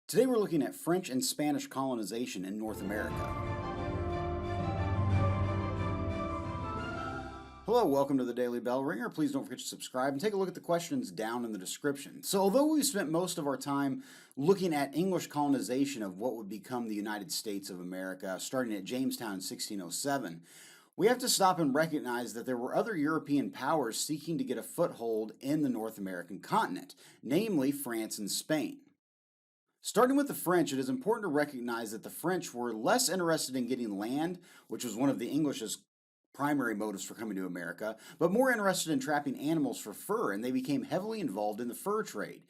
Today we're looking at French and Spanish colonization in North America. Hello, welcome to the Daily Bellringer. Please don't forget to subscribe and take a look at the questions down in the description. So although we spent most of our time looking at English colonization of what would become the United States of America, starting at Jamestown in 1607, we have to stop and recognize that there were other European powers seeking to get a foothold in the North American continent, namely France and Spain. Starting with the French, it is important to recognize that the French were less interested in getting land, which was one of the English's primary motives for coming to America, but more interested in trapping animals for fur, and they became heavily involved in the fur trade.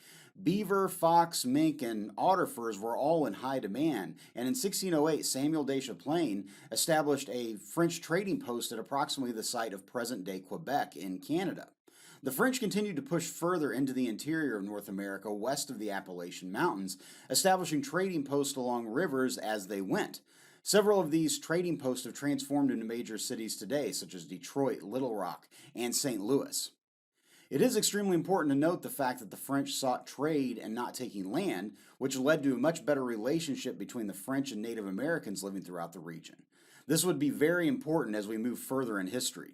Beaver, fox, mink, and otter furs were all in high demand, and in 1608, Samuel de Champlain established a French trading post at approximately the site of present-day Quebec in Canada. The French continued to push further into the interior of North America west of the Appalachian Mountains, establishing trading posts along rivers as they went. Several of these trading posts have transformed into major cities today, such as Detroit, Little Rock, and St. Louis. It is extremely important to note the fact that the French sought trade and not taking land, which led to a much better relationship between the French and Native Americans living throughout the region. This would be very important as we move further in history.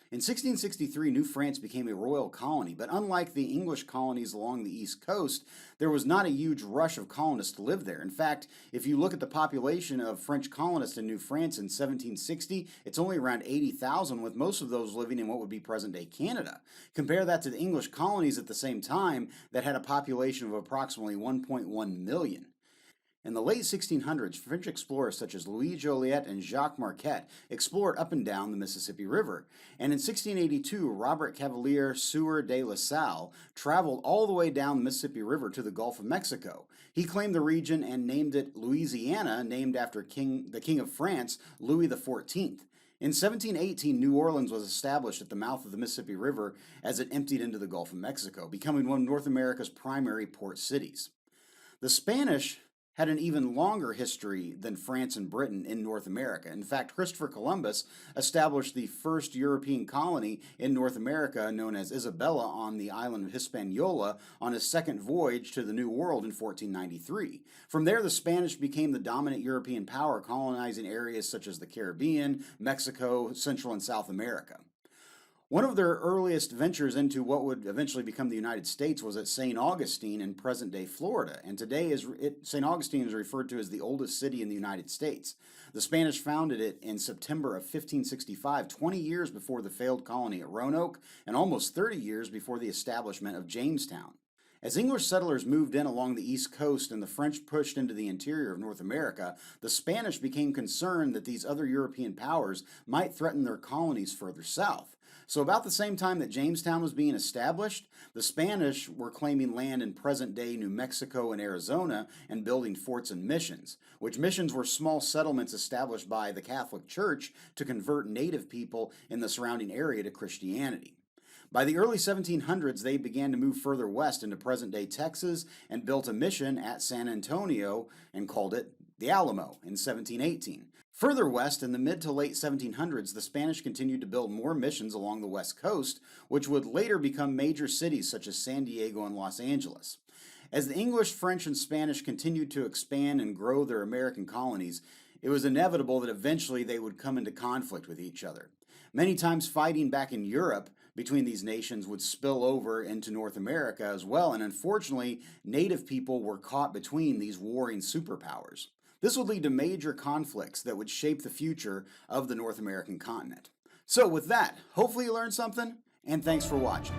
In 1663, New France became a royal colony, but unlike the English colonies along the East Coast, there was not a huge rush of colonists to live there. In fact, if you look at the population of French colonists in New France in 1760, it's only around 80,000, with most of those living in what would be present-day Canada. Compare that to the English colonies at the same time that had a population of approximately 1.1 million. In the late 1600s, French explorers such as Louis Joliet and Jacques Marquette explored up and down the Mississippi River, and in 1682, Robert Cavelier Sieur de La Salle traveled all the way down the Mississippi River to the Gulf of Mexico. He claimed the region and named it Louisiana, named after the King of France, Louis XIV. In 1718, New Orleans was established at the mouth of the Mississippi River as it emptied into the Gulf of Mexico, becoming one of North America's primary port cities. The Spanish had an even longer history than France and Britain in North America. In fact, Christopher Columbus established the first European colony in North America, known as Isabella, on the island of Hispaniola on his second voyage to the New World in 1493. From there, the Spanish became the dominant European power, colonizing areas such as the Caribbean, Mexico, Central and South America. One of their earliest ventures into what would eventually become the United States was at St. Augustine in present-day Florida, and today St. Augustine is referred to as the oldest city in the United States. The Spanish founded it in September of 1565, 20 years before the failed colony at Roanoke, and almost 30 years before the establishment of Jamestown. As English settlers moved in along the East Coast and the French pushed into the interior of North America, the Spanish became concerned that these other European powers might threaten their colonies further south. So about the same time that Jamestown was being established, the Spanish were claiming land in present-day New Mexico and Arizona and building forts and missions, which missions were small settlements established by the Catholic Church to convert native people in the surrounding area to Christianity. By the early 1700s, they began to move further west into present-day Texas and built a mission at San Antonio and called it the Alamo in 1718. Further west, in the mid to late 1700s, the Spanish continued to build more missions along the west coast, which would later become major cities such as San Diego and Los Angeles. As the English, French, and Spanish continued to expand and grow their American colonies, it was inevitable that eventually they would come into conflict with each other. Many times fighting back in Europe between these nations would spill over into North America as well, and unfortunately, native people were caught between these warring superpowers. This would lead to major conflicts that would shape the future of the North American continent. So with that, hopefully you learned something, and thanks for watching.